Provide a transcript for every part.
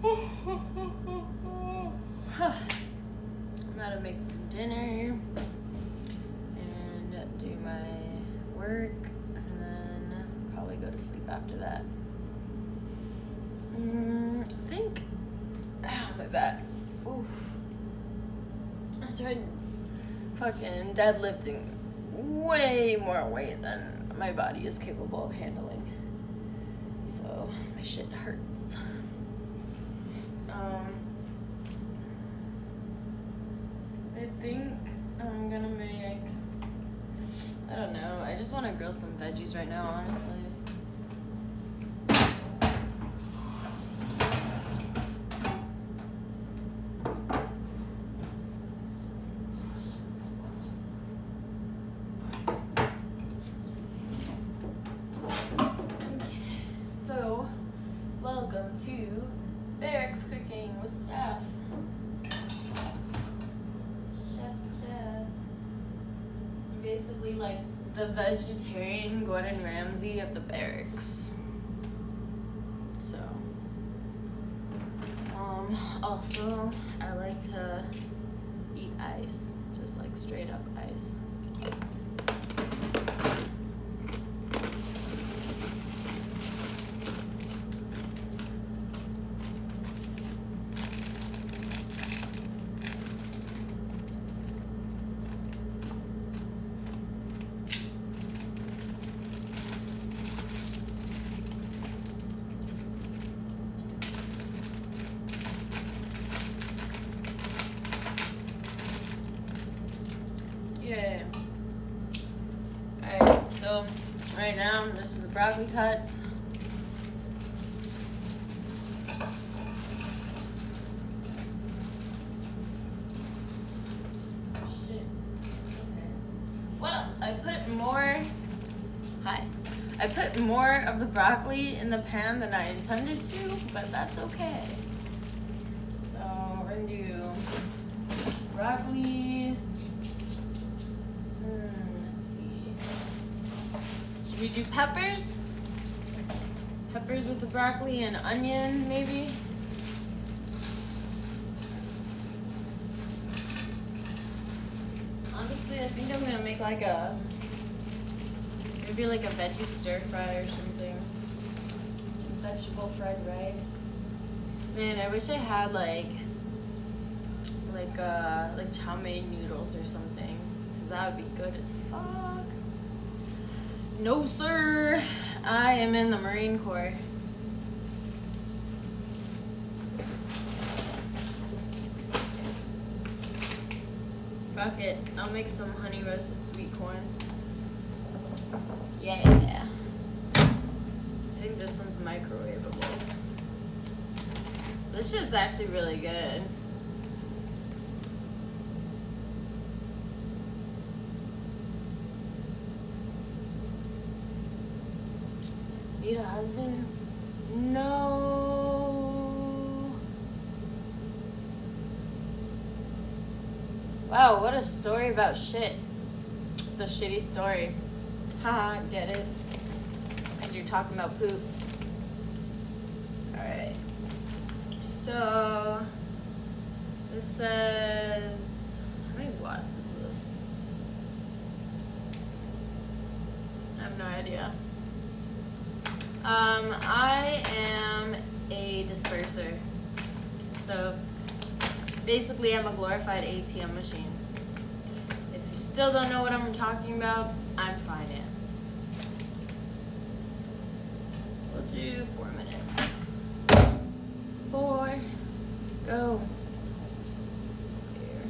I'm gonna make some dinner and do my work and then probably go to sleep after that. I think my back. Oof. I tried fucking deadlifting way more weight than my body is capable of handling. So my shit hurts. I think I'm gonna make, I don't know, I just want to grill some veggies right now, honestly. So, welcome to Barracks Cooking with Steph. Basically like the vegetarian Gordon Ramsay of the barracks. So, also I like to eat ice, just like straight up ice. Yeah. Alright, so right now this is the broccoli cuts. Shit. Okay. Well, I put more of the broccoli in the pan than I intended to, but that's okay. So we're gonna do broccoli. Let's see. Should we do peppers? Peppers with the broccoli and onion, maybe? Honestly, I think I'm gonna make like maybe like a veggie stir fry or something. Some vegetable fried rice. Man, I wish I had like chow mein noodles or something. That would be good as fuck. No, sir. I am in the Marine Corps. Fuck it. I'll make some honey roasted sweet corn. Yeah. I think this one's microwavable. This shit's actually really good. Need a husband? No. Wow, what a story about shit. It's a shitty story. Haha, get it? Because you're talking about poop. Alright. So, this says, how many watts is this? I have no idea. I am a disperser. So basically I'm a glorified ATM machine. If you still don't know what I'm talking about, I'm finance. We'll do 4 minutes. 4. Go. Here.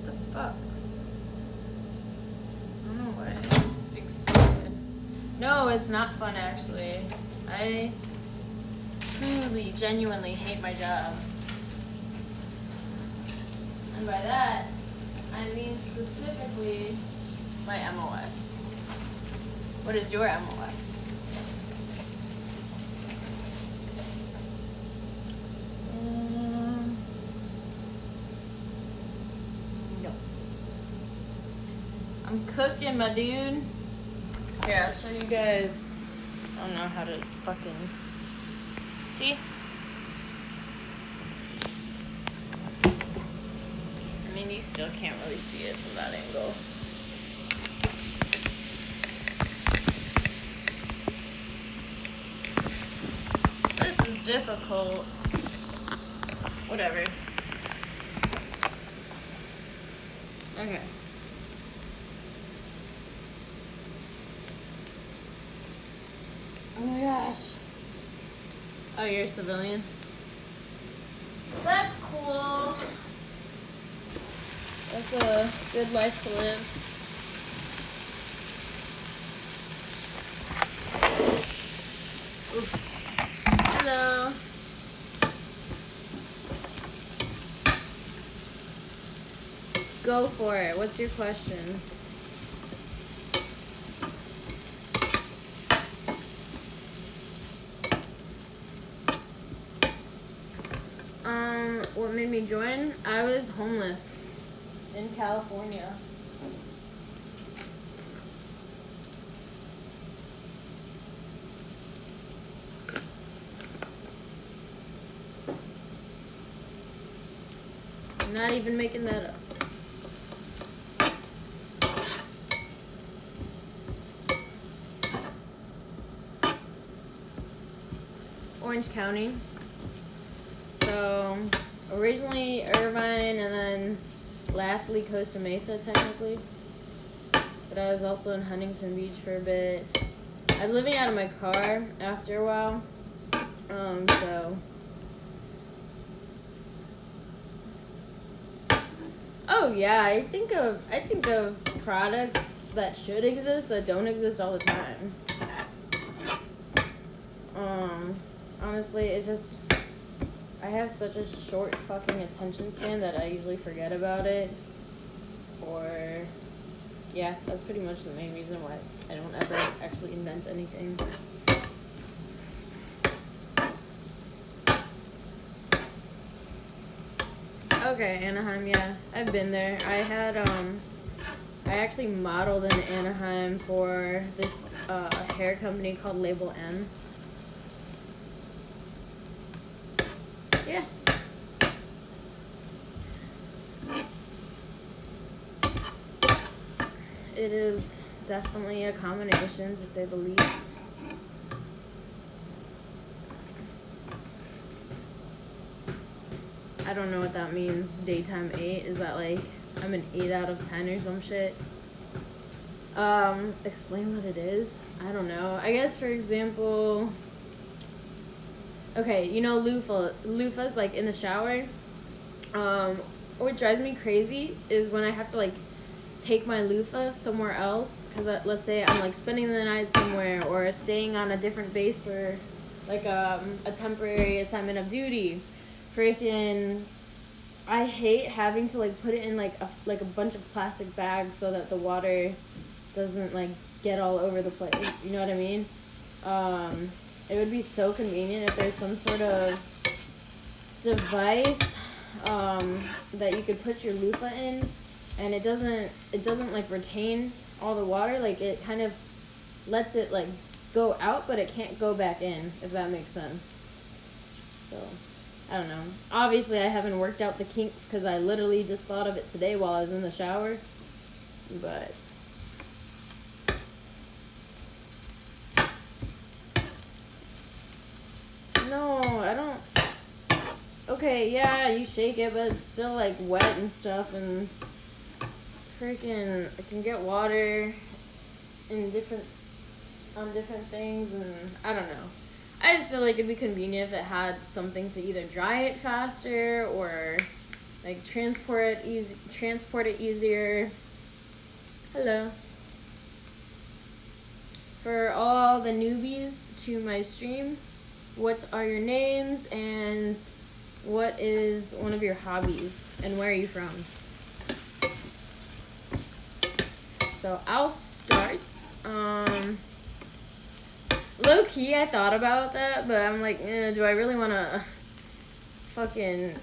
What the fuck? I don't know why this thing's so good. No, it's not fun actually. I truly, genuinely hate my job. And by that, I mean specifically my MOS. What is your MOS? No. I'm cooking, my dude. Here, I'll show you guys. I don't know how to fucking See? I mean, you still can't really see it from that angle. This is difficult. Whatever. Okay. Oh my gosh. Oh, you're a civilian? That's cool. That's a good life to live. Oof. Hello. Go for it. What's your question? What made me join? I was homeless in California. I'm not even making that up. Orange County. So originally Irvine and then lastly Costa Mesa technically. But I was also in Huntington Beach for a bit. I was living out of my car after a while. So oh yeah, I think of products that should exist that don't exist all the time. Honestly, it's just I have such a short fucking attention span that I usually forget about it. Or yeah, that's pretty much the main reason why I don't ever actually invent anything. Okay, Anaheim, yeah. I've been there. I actually modeled in Anaheim for this hair company called Label M. Yeah. It is definitely a combination, to say the least. I don't know what that means, daytime 8. Is that like I'm an 8 out of 10 or some shit? Explain what it is? I don't know. I guess, for example... Okay, you know loofahs, like, in the shower? What drives me crazy is when I have to, like, take my loofah somewhere else. Because, let's say I'm, like, spending the night somewhere or staying on a different base for, like, a temporary assignment of duty. Freaking... I hate having to, like, put it in, like a bunch of plastic bags so that the water doesn't, like, get all over the place. You know what I mean? It would be so convenient if there's some sort of device that you could put your loofah in, and it doesn't like retain all the water. Like, it kind of lets it like go out, but it can't go back in, if that makes sense. So I don't know. Obviously, I haven't worked out the kinks because I literally just thought of it today while I was in the shower. But no, I don't. Okay, yeah, you shake it, but it's still like wet and stuff, and freaking it can get water in different things, and I don't know. I just feel like it'd be convenient if it had something to either dry it faster or like transport it easier. Hello. For all the newbies to my stream, what are your names and what is one of your hobbies and where are you from? So I'll start. Low key, I thought about that, but I'm like, do I really want to fucking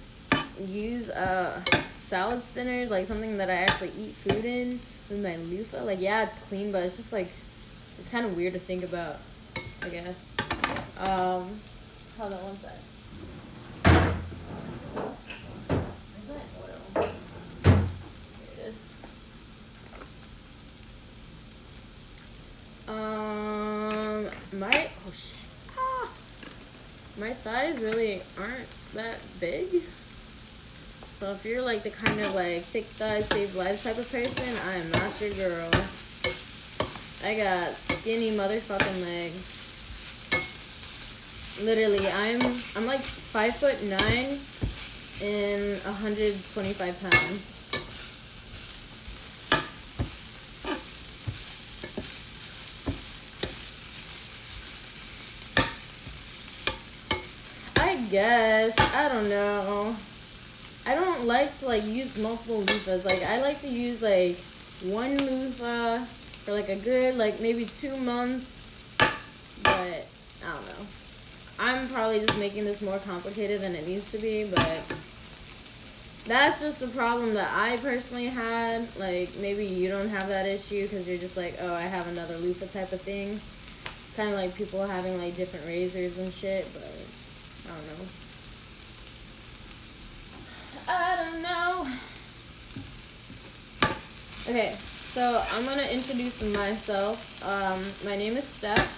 use a salad spinner, like something that I actually eat food in with my loofah? Like, yeah, it's clean, but it's just like, it's kind of weird to think about, I guess. Hold on one sec. my thighs really aren't that big. So if you're like the kind of like thick thighs save lives type of person, I am not your girl. I got skinny motherfucking legs. Literally, I'm like 5'9" and 125 pounds. I guess, I don't know. I don't like to like use multiple loofahs. Like I like to use like one loofah for like a good like maybe 2 months. But I don't know. I'm probably just making this more complicated than it needs to be, but that's just the problem that I personally had. Like maybe you don't have that issue because you're just like, oh, I have another loofah type of thing. It's kind of like people having like different razors and shit, but I don't know. I don't know. Okay, so I'm gonna introduce myself. My name is Steph.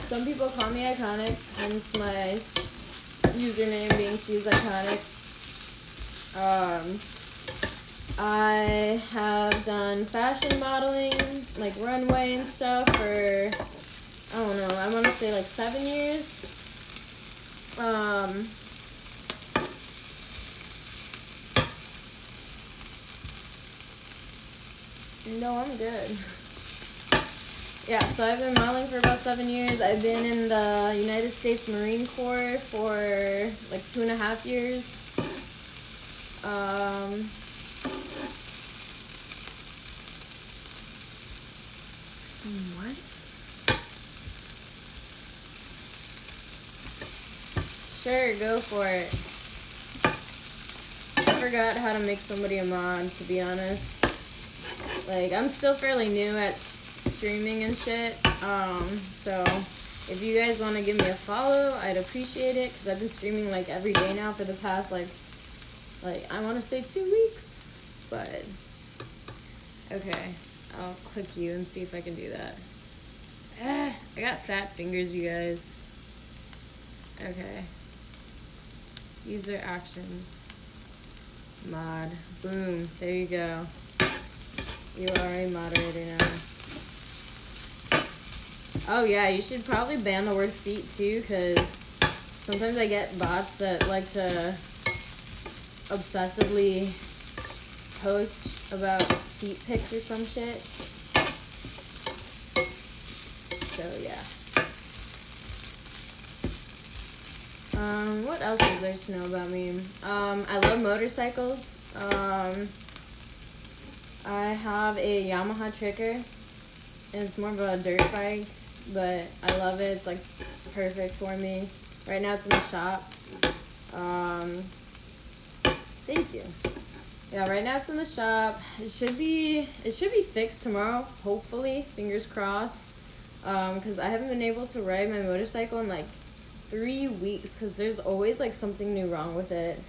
Some people call me Iconic, hence my username being She's Iconic. I have done fashion modeling, like runway and stuff for, I don't know, I want to say like 7 years. No, I'm good. Yeah, so I've been modeling for about 7 years. I've been in the United States Marine Corps for like 2.5 years. What? Sure, go for it. I forgot how to make somebody a mod, to be honest. Like, I'm still fairly new at streaming and shit. So if you guys want to give me a follow, I'd appreciate it, because I've been streaming like every day now for the past like I want to say 2 weeks. But okay, I'll click you and see if I can do that. I got fat fingers, you guys. Okay. User actions. Mod. Boom. There you go. You are a moderator now. Oh yeah, you should probably ban the word feet too, because sometimes I get bots that like to obsessively post about feet pics or some shit. So yeah. What else is there to know about me? I love motorcycles. I have a Yamaha Trigger, and it's more of a dirt bike, but I love it. It's like perfect for me. Right now it's in the shop. Thank you. Yeah, right now it's in the shop. It should be fixed tomorrow, hopefully. Fingers crossed. Because I haven't been able to ride my motorcycle in like 3 weeks, because there's always like something new wrong with it.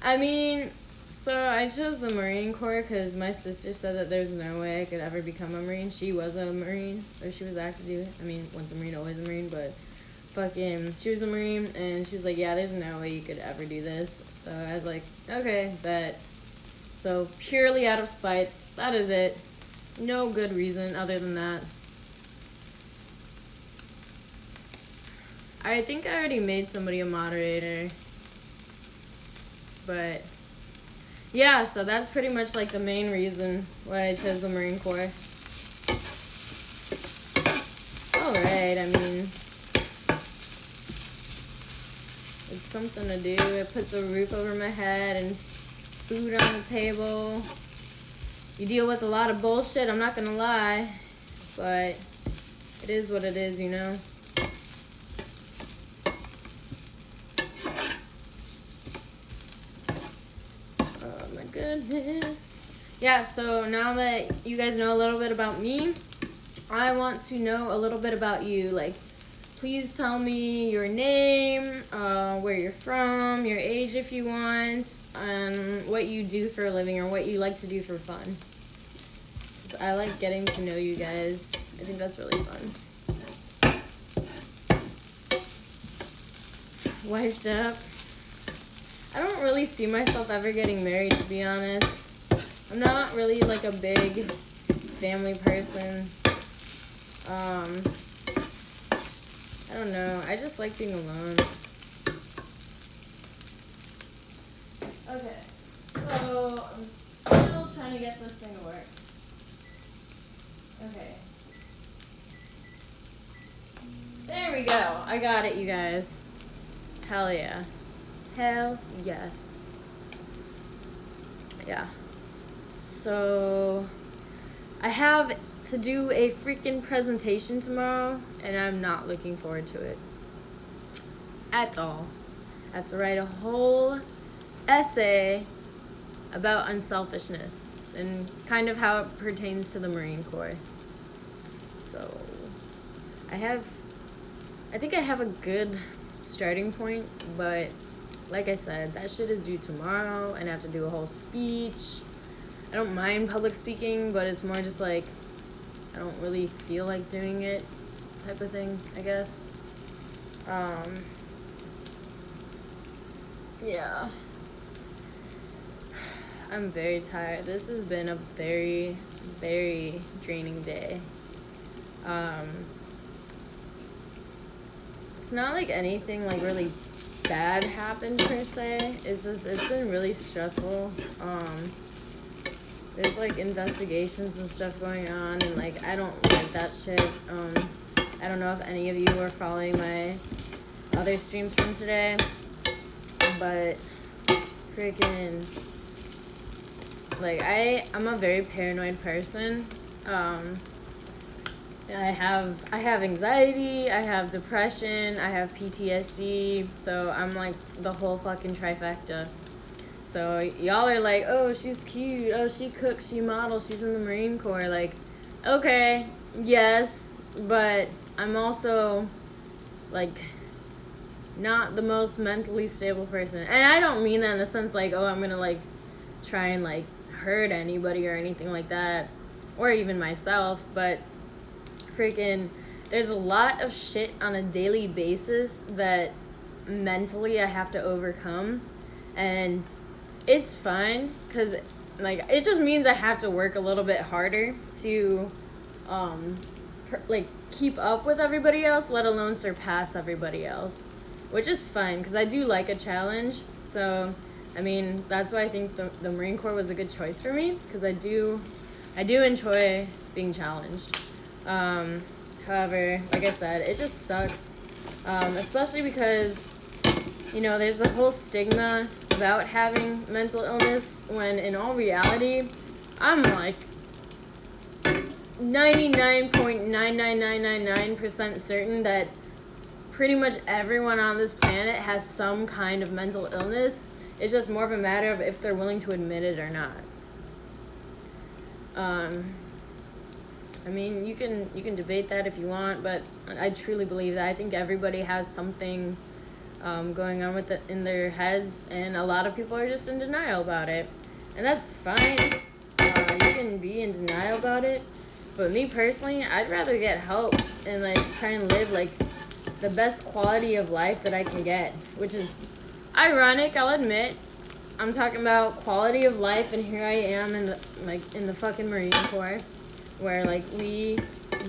I mean, so I chose the Marine Corps because my sister said that there's no way I could ever become a Marine. She was a Marine, or she was active duty. I mean, once a Marine, always a Marine, but fucking, she was a Marine, and she was like, yeah, there's no way you could ever do this. So I was like, okay, bet. So purely out of spite, that is it. No good reason other than that. I think I already made somebody a moderator. But yeah, so that's pretty much like the main reason why I chose the Marine Corps. Alright, I mean, it's something to do. It puts a roof over my head and food on the table. You deal with a lot of bullshit, I'm not gonna lie, but it is what it is, you know? Oh my goodness. Yeah, so now that you guys know a little bit about me, I want to know a little bit about you. Like, please tell me your name, where you're from, your age if you want, and what you do for a living or what you like to do for fun. I like getting to know you guys. I think that's really fun. Wifed up. I don't really see myself ever getting married, to be honest. I'm not really like a big family person. I don't know. I just like being alone. Okay, so I'm still trying to get this thing to work. Okay. There we go. I got it, you guys. Hell yeah. Hell yes. Yeah. So, I have to do a freaking presentation tomorrow, and I'm not looking forward to it. At all. I have to write a whole essay about unselfishness and kind of how it pertains to the Marine Corps. So, I think I have a good starting point, but like I said, that shit is due tomorrow, and I have to do a whole speech. I don't mind public speaking, but it's more just like I don't really feel like doing it type of thing, I guess. Yeah. I'm very tired. This has been a very, very draining day. It's not like anything like really bad happened per se. It's been really stressful. There's like investigations and stuff going on, and like I don't like that shit. I don't know if any of you were following my other streams from today, but freaking like I'm a very paranoid person. I have anxiety, I have depression, I have PTSD, so I'm like the whole fucking trifecta. So y'all are like, oh, she's cute, oh, she cooks, she models, she's in the Marine Corps. Like, okay, yes, but I'm also like not the most mentally stable person. And I don't mean that in the sense like, oh, I'm gonna like try and like hurt anybody or anything like that, or even myself, but freaking there's a lot of shit on a daily basis that mentally I have to overcome, and it's fine because like it just means I have to work a little bit harder to like keep up with everybody else, let alone surpass everybody else, which is fun because I do like a challenge. So I mean, that's why I think the Marine Corps was a good choice for me, because I do enjoy being challenged. However, like I said, it just sucks, especially because, you know, there's the whole stigma about having mental illness, when in all reality, I'm like 99.99999% certain that pretty much everyone on this planet has some kind of mental illness. It's just more of a matter of if they're willing to admit it or not. I mean, you can debate that if you want, but I truly believe that. I think everybody has something going on with it in their heads, and a lot of people are just in denial about it, and that's fine. You can be in denial about it, but me personally, I'd rather get help and like try and live like the best quality of life that I can get, which is ironic, I'll admit. I'm talking about quality of life, and here I am in the fucking Marine Corps, where like we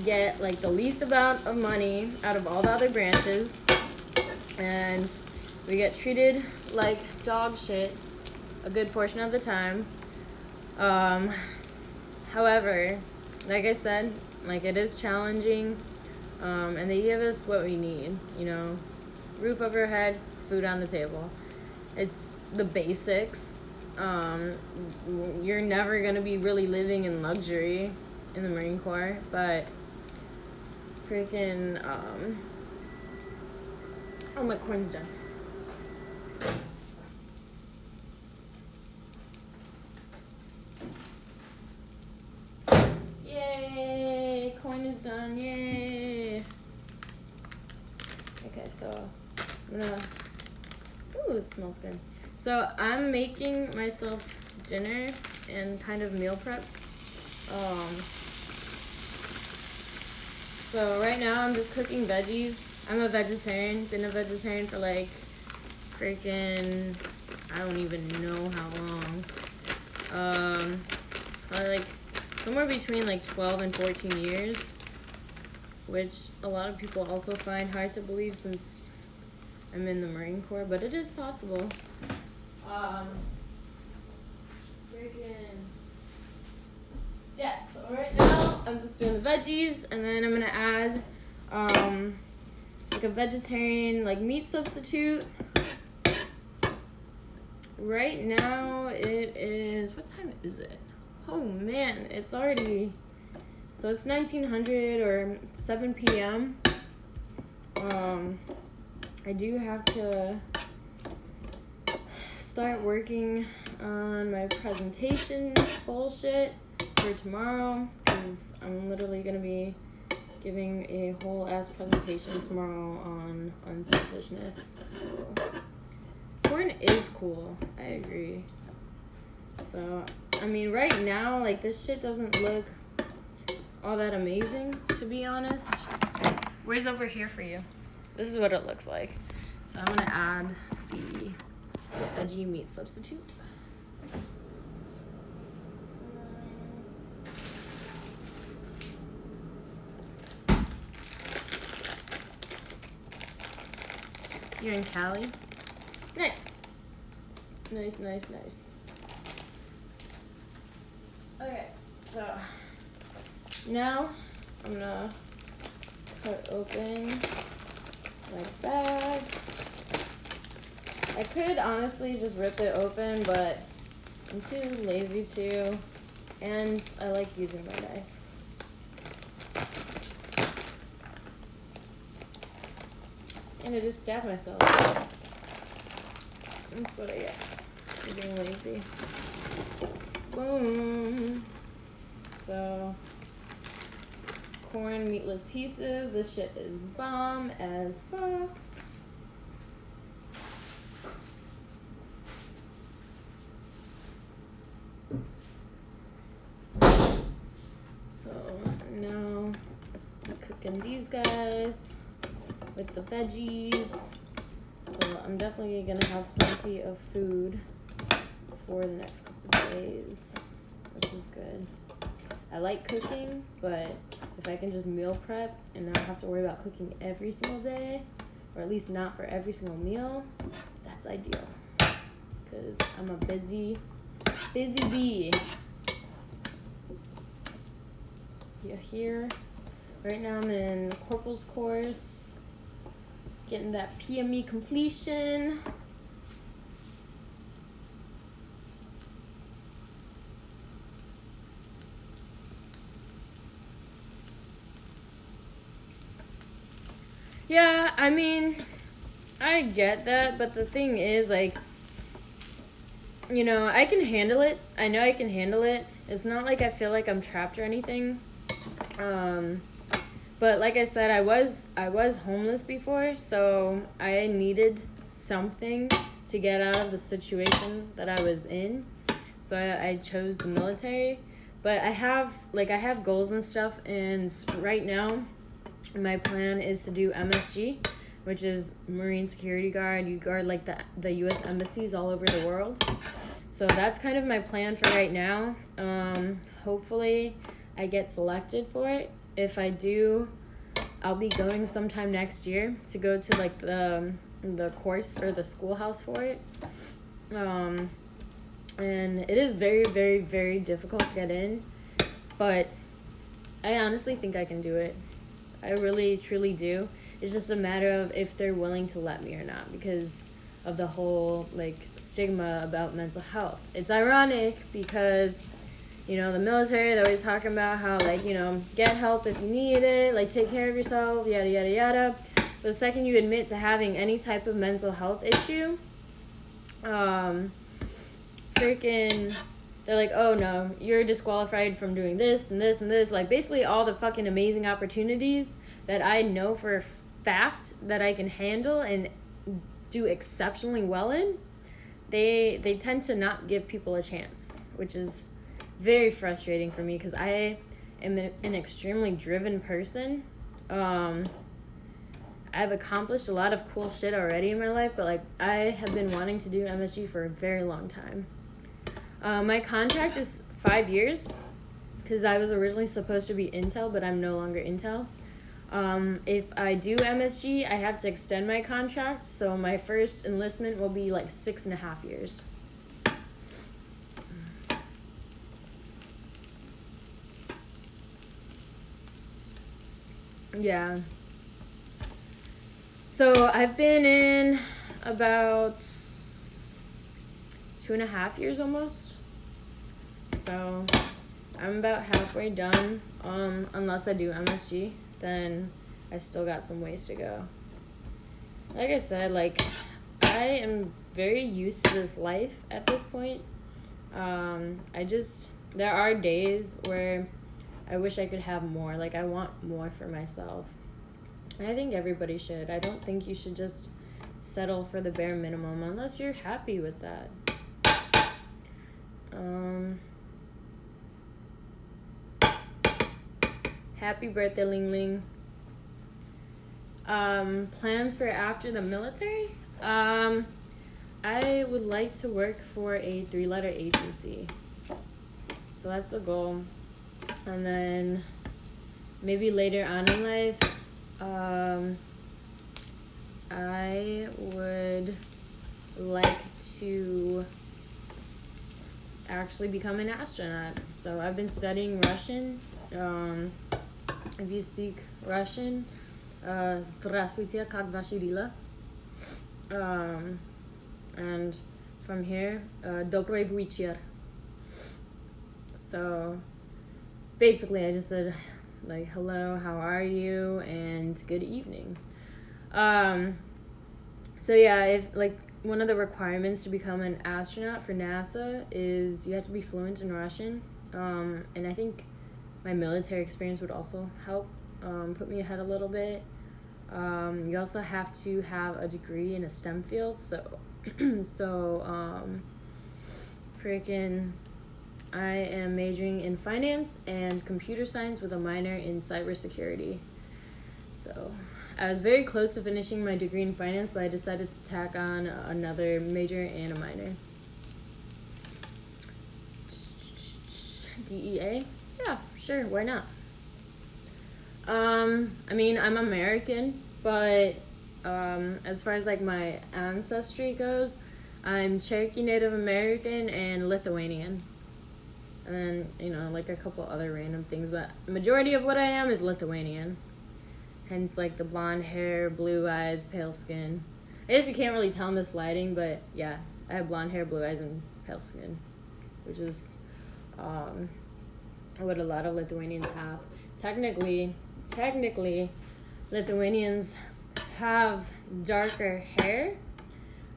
get like the least amount of money out of all the other branches, and we get treated like dog shit a good portion of the time. However, like I said, like it is challenging, and they give us what we need, you know, roof over our head, food on the table. It's the basics. You're never gonna be really living in luxury in the Marine Corps, but freaking oh, my corn's done. Yay, corn is done. Yay. Okay, so I'm gonna, ooh, it smells good. So I'm making myself dinner and kind of meal prep. So right now I'm just cooking veggies. I'm a vegetarian. Been a vegetarian for like freaking, I don't even know how long. Probably like somewhere between like 12 and 14 years, which a lot of people also find hard to believe since I'm in the Marine Corps, but it is possible. Yeah, so right now I'm just doing the veggies, and then I'm gonna add like a vegetarian like meat substitute. Right now it is, what time is it? Oh man, it's already, so it's 1900 or 7 p.m. I do have to start working on my presentation bullshit for tomorrow, because I'm literally gonna be giving a whole ass presentation tomorrow on unselfishness. So corn is cool, I agree. So I mean, right now, like, this shit doesn't look all that amazing, to be honest. Where's over here for you? This is what it looks like. So I'm gonna add the veggie meat substitute. You're in Cali? Nice. Nice. Okay, so now I'm gonna cut open my bag. I could honestly just rip it open, but I'm too lazy to, and I like using my knife. And I just stabbed myself. That's what I get for being lazy. Boom. So, corn meatless pieces. This shit is bomb as fuck. So now I'm cooking these guys with the veggies. So I'm definitely gonna have plenty of food for the next couple of days, which is good. I like cooking, but if I can just meal prep and not have to worry about cooking every single day, or at least not for every single meal, that's ideal. Because I'm a busy bee. Yeah, here. Right now I'm in Corporal's course, getting that PME completion. Yeah, I mean, I get that, but the thing is, like, you know, I can handle it. I know I can handle it. It's not like I feel like I'm trapped or anything. But like I said, I was homeless before, so I needed something to get out of the situation that I was in. So I chose the military. But I have goals and stuff, and right now my plan is to do MSG, which is Marine Security Guard. You guard like the U.S. embassies all over the world. So that's kind of my plan for right now. Hopefully I get selected for it. If I do, I'll be going sometime next year to go to like the course or the schoolhouse for it. And it is very, very, very difficult to get in, but I honestly think I can do it. I really, truly do. It's just a matter of if they're willing to let me or not, because of the whole like stigma about mental health. It's ironic because, you know, the military, they're always talking about how, like, you know, get help if you need it, like, take care of yourself, yada, yada, yada. But the second you admit to having any type of mental health issue, freaking, they're like, oh, no, you're disqualified from doing this and this and this. Like, basically all the fucking amazing opportunities that I know for a fact that I can handle and do exceptionally well in, they tend to not give people a chance, which is very frustrating for me because I am an extremely driven person. I've accomplished a lot of cool shit already in my life, but like I have been wanting to do MSG for a very long time. My contract is 5 years because I was originally supposed to be Intel, but I'm no longer Intel. If I do MSG, I have to extend my contract, so my first enlistment will be like 6.5 years. Yeah. So I've been in about 2.5 years almost. So I'm about halfway done. Unless I do MSG, then I still got some ways to go. Like I said, like I am very used to this life at this point. There are days where I wish I could have more. Like I want more for myself. And I think everybody should. I don't think you should just settle for the bare minimum unless you're happy with that. Happy birthday, Ling Ling. Plans for after the military? I would like to work for a 3-letter agency. So that's the goal. And then maybe later on in life, I would like to actually become an astronaut. So I've been studying Russian. If you speak Russian, здравствуйте, как ваши дела? And from here, добрый вечер. So basically I just said like hello, how are you, and good evening. So yeah, if like one of the requirements to become an astronaut for NASA is you have to be fluent in Russian. And I think my military experience would also help put me ahead a little bit. You also have to have a degree in a STEM field. So I am majoring in finance and computer science with a minor in cybersecurity. So I was very close to finishing my degree in finance, but I decided to tack on another major and a minor. DEA? Yeah, sure, why not? I mean, I'm American, but as far as like my ancestry goes, I'm Cherokee Native American and Lithuanian. And then, you know, like a couple other random things, but majority of what I am is Lithuanian. Hence, like, the blonde hair, blue eyes, pale skin. I guess you can't really tell in this lighting, but yeah, I have blonde hair, blue eyes, and pale skin, which is what a lot of Lithuanians have. Technically, Lithuanians have darker hair,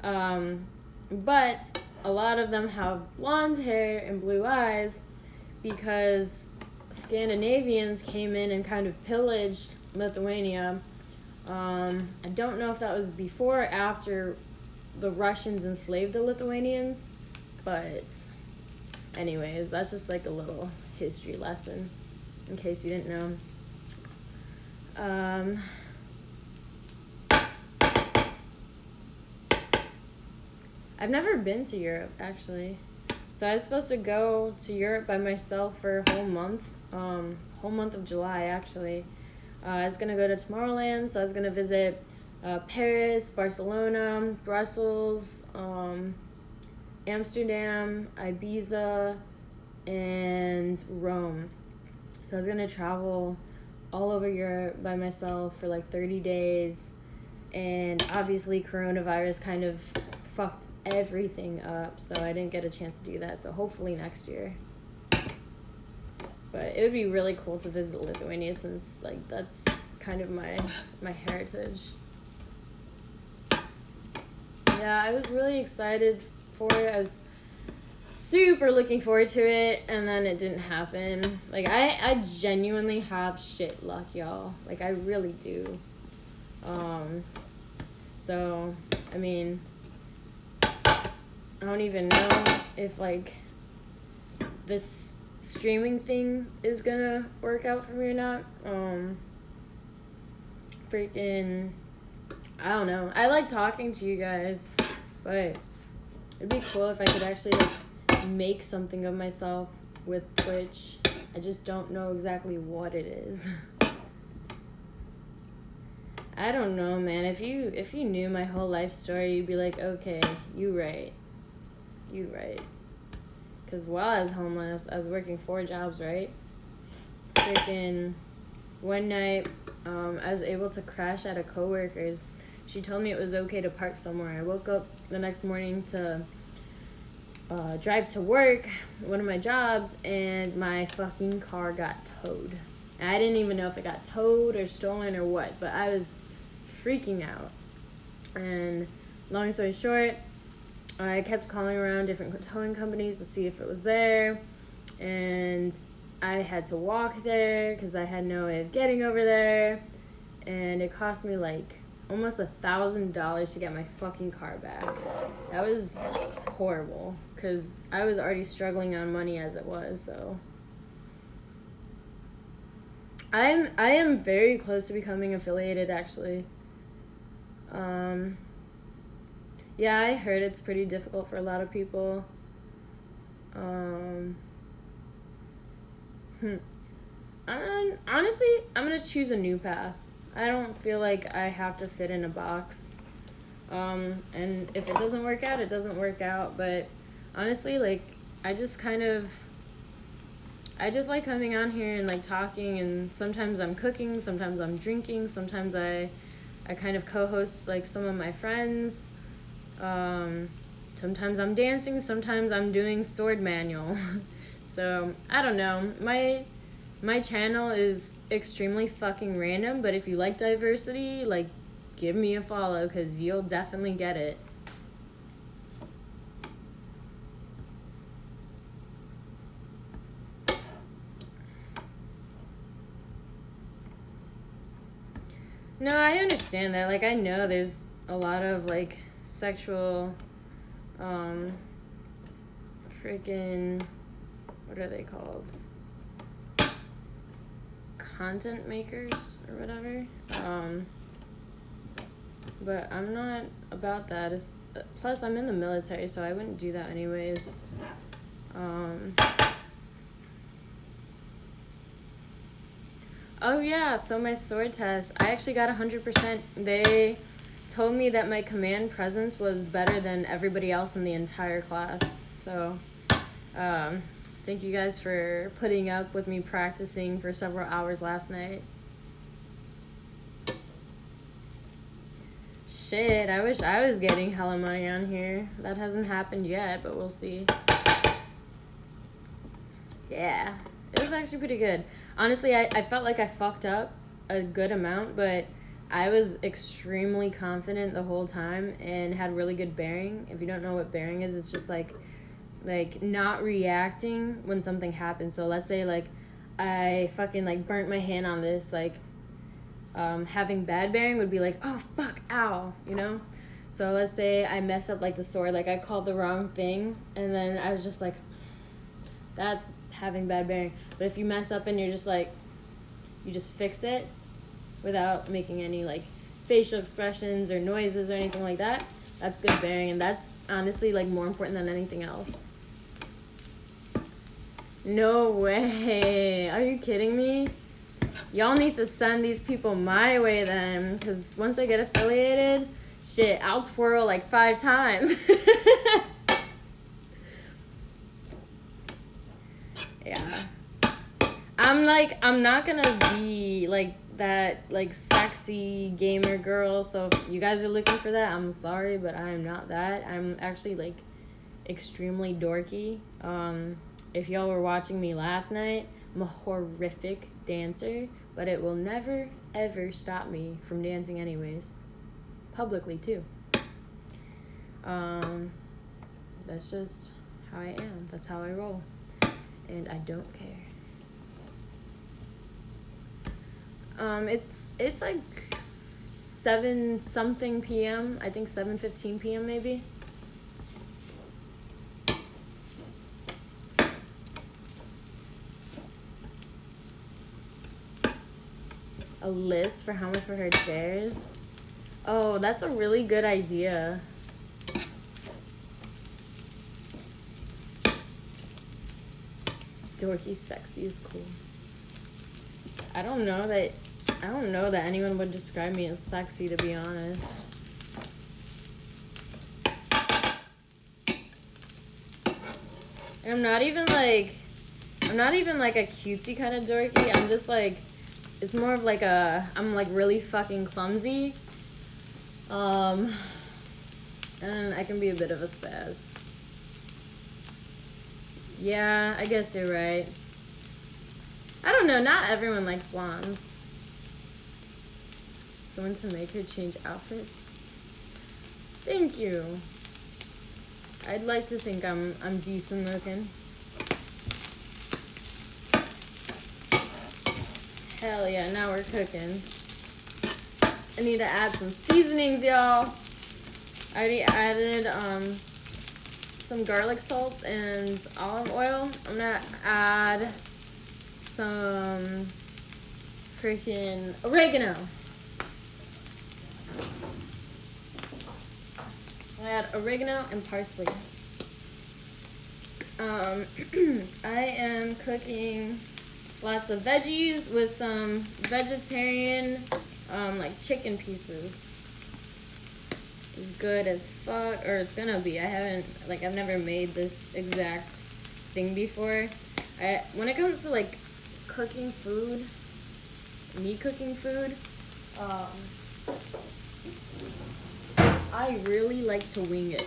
but a lot of them have blonde hair and blue eyes because Scandinavians came in and kind of pillaged Lithuania. I don't know if that was before or after the Russians enslaved the Lithuanians, but anyways, that's just like a little history lesson in case you didn't know. I've never been to Europe, actually. So I was supposed to go to Europe by myself for a whole month of July, actually. I was going to go to Tomorrowland, so I was going to visit Paris, Barcelona, Brussels, Amsterdam, Ibiza, and Rome. So I was going to travel all over Europe by myself for like 30 days. And obviously coronavirus kind of fucked everything up, so I didn't get a chance to do that. So hopefully next year. But it would be really cool to visit Lithuania since like that's kind of my heritage. Yeah, I was really excited for it. I was super looking forward to it, and then it didn't happen. Like I genuinely have shit luck, y'all. Like I really do. So I mean, I don't even know if like this streaming thing is gonna work out for me or not. Freaking, I don't know. I like talking to you guys, but it'd be cool if I could actually like make something of myself with Twitch. I just don't know exactly what it is. I don't know, man. If you knew my whole life story, you'd be like, okay, you right. Because while I was homeless, I was working 4 jobs, right? Freaking one night, I was able to crash at a coworker's. She told me it was okay to park somewhere. I woke up the next morning to drive to work, one of my jobs, and my fucking car got towed. And I didn't even know if it got towed or stolen or what, but I was freaking out. And long story short, I kept calling around different towing companies to see if it was there, and I had to walk there because I had no way of getting over there, and it cost me like almost $1,000 to get my fucking car back. That was horrible because I was already struggling on money as it was. So I am very close to becoming affiliated, actually. Yeah, I heard it's pretty difficult for a lot of people. Honestly, I'm gonna choose a new path. I don't feel like I have to fit in a box. And if it doesn't work out, it doesn't work out. But honestly, like, I just like coming on here and like talking, and sometimes I'm cooking, sometimes I'm drinking, sometimes I kind of co-host like some of my friends. Sometimes I'm dancing, sometimes I'm doing sword manual. So, I don't know. My channel is extremely fucking random, but if you like diversity, like, give me a follow, because you'll definitely get it. No, I understand that. Like, I know there's a lot of, like, sexual, freaking, what are they called? Content makers or whatever. But I'm not about that. Plus, I'm in the military, so I wouldn't do that anyways. Oh yeah, so my sword test, I actually got 100%. They told me that my command presence was better than everybody else in the entire class. So, thank you guys for putting up with me practicing for several hours last night. Shit, I wish I was getting hella money on here. That hasn't happened yet, but we'll see. Yeah, it was actually pretty good. Honestly, I felt like I fucked up a good amount, but I was extremely confident the whole time and had really good bearing. If you don't know what bearing is, it's just like not reacting when something happens. So let's say like I fucking like burnt my hand on this, like having bad bearing would be like, oh fuck, ow, you know? So let's say I messed up like the sword, like I called the wrong thing, and then I was just like, that's having bad bearing. But if you mess up and you're just like, you just fix it without making any like facial expressions or noises or anything like that, that's good bearing, and that's honestly like more important than anything else. No way. Are you kidding me? Y'all need to send these people my way then, because once I get affiliated, shit, I'll twirl like 5 times. Yeah. I'm not gonna be like that like sexy gamer girl, so if you guys are looking for that, I'm sorry, but I'm not that. I'm actually like extremely dorky. If y'all were watching me last night, I'm a horrific dancer, but it will never ever stop me from dancing anyways. Publicly too. That's just how I am. That's how I roll. And I don't care. It's like 7-something p.m. I think 7:15 p.m. maybe. a list for how much for her chairs. Oh, that's a really good idea. Dorky sexy is cool. I don't know that anyone would describe me as sexy, to be honest. And I'm not even like a cutesy kind of dorky. I'm just like, it's more of like I'm like really fucking clumsy. And I can be a bit of a spaz. Yeah, I guess you're right. I don't know, not everyone likes blondes. Someone to make her change outfits? Thank you. I'd like to think I'm decent looking. Hell yeah, now we're cooking. I need to add some seasonings, y'all. I already added some garlic salt and olive oil. I'm gonna add some freaking oregano. I add oregano and parsley. I am cooking lots of veggies with some vegetarian, like chicken pieces. It's good as fuck, or it's gonna be. I've never made this exact thing before. When it comes to like cooking food, me cooking food, I really like to wing it.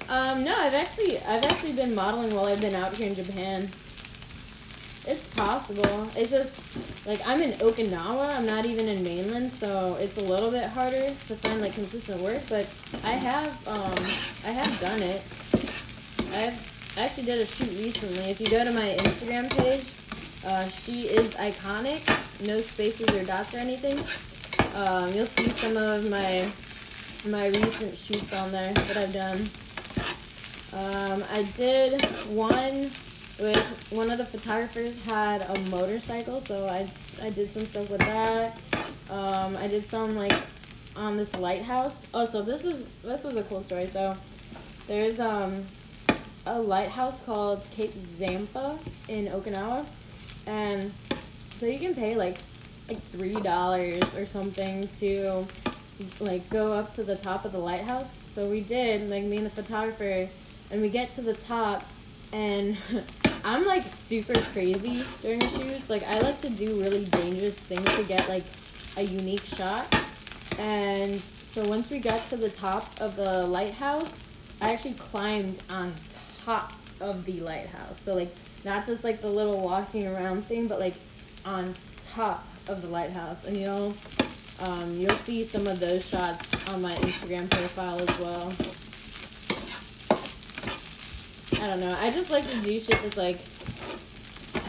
No, I've actually been modeling while I've been out here in Japan. It's possible. It's just, like, I'm in Okinawa. I'm not even in mainland, so it's a little bit harder to find, like, consistent work. But I have done it. I actually did a shoot recently. If you go to my Instagram page, She Is Iconic, no spaces or dots or anything. You'll see some of my recent shoots on there that I've done. I did one with one of the photographers had a motorcycle, so I did some stuff with that. I did some like on this lighthouse. Oh, so this was a cool story. So there's a lighthouse called Cape Zampa in Okinawa, and so you can pay like $3 or something to like go up to the top of the lighthouse. So we did, like me and the photographer, and we get to the top, and I'm like super crazy during shoots. Like I like to do really dangerous things to get like a unique shot. And so once we got to the top of the lighthouse, I actually climbed on top of the lighthouse. So like not just like the little walking around thing, but like on top of the lighthouse. And you'll see some of those shots on my Instagram profile as well. I don't know. I just like to do shit that's like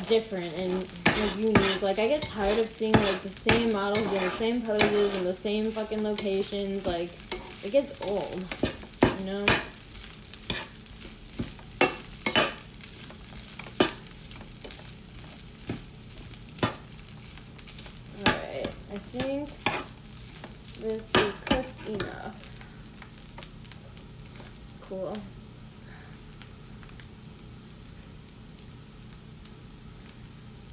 different and like unique. Like I get tired of seeing like the same models doing the same poses in the same fucking locations. Like it gets old, you know? Alright, I think this is cooked enough. Cool.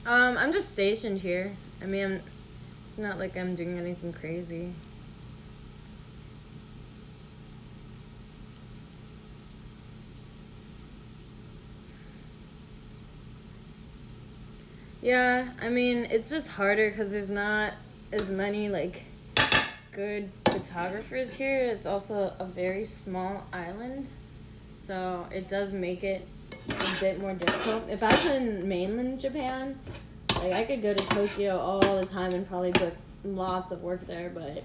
I'm just stationed here. I mean, it's not like I'm doing anything crazy. Yeah, I mean, it's just harder because there's not as many, like, good photographers here. It's also a very small island, so it does make it a bit more difficult. If I was in mainland Japan, like I could go to Tokyo all the time and probably book lots of work there, but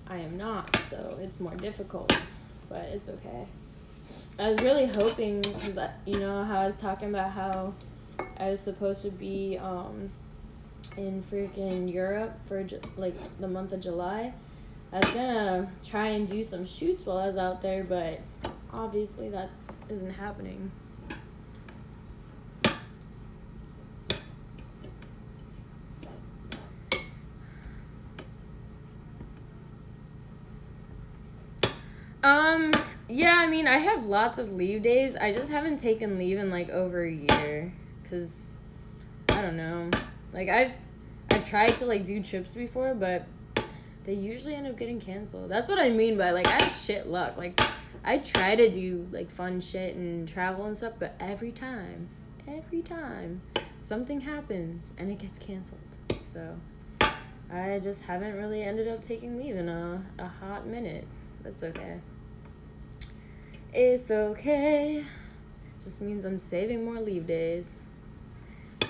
I am not, so it's more difficult, but it's okay. I was really hoping, because you know how I was talking about how I was supposed to be in freaking Europe for like the month of July. I was gonna try and do some shoots while I was out there, but obviously that isn't happening. Yeah, I mean, I have lots of leave days. I just haven't taken leave in like over a year, cause I don't know. Like I've tried to like do trips before, but they usually end up getting canceled. That's what I mean by like I have shit luck. Like I try to do like fun shit and travel and stuff, but every time, something happens and it gets canceled. So I just haven't really ended up taking leave in a hot minute. That's okay. It's okay. Just means I'm saving more leave days.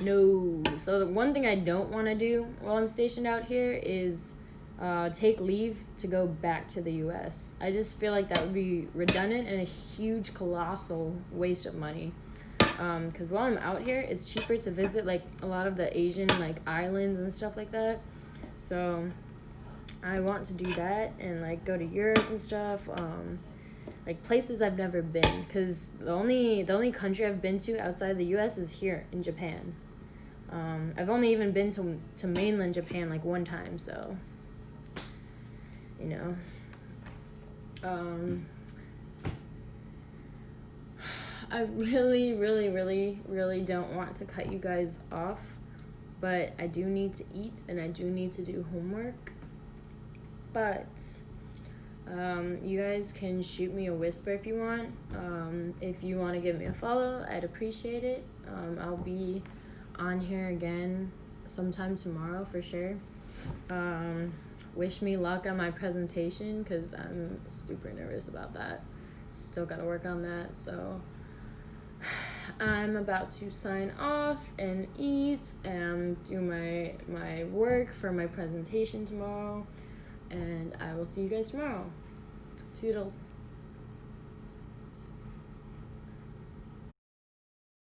No. So the one thing I don't want to do while I'm stationed out here is take leave to go back to the U.S. I just feel like that would be redundant and a huge, colossal waste of money. Because while I'm out here, it's cheaper to visit like a lot of the Asian like islands and stuff like that. So I want to do that and like go to Europe and stuff. Like places I've never been, because the only country I've been to outside the U.S. is here in Japan. I've only even been to mainland Japan like one time, so you know. I really, really, really, really don't want to cut you guys off, but I do need to eat and I do need to do homework. But you guys can shoot me a whisper if you want. If you want to give me a follow, I'd appreciate it. I'll be on here again sometime tomorrow for sure. Wish me luck on my presentation because I'm super nervous about that. Still got to work on that. So I'm about to sign off and eat and do my work for my presentation tomorrow. And I will see you guys tomorrow. Toodles.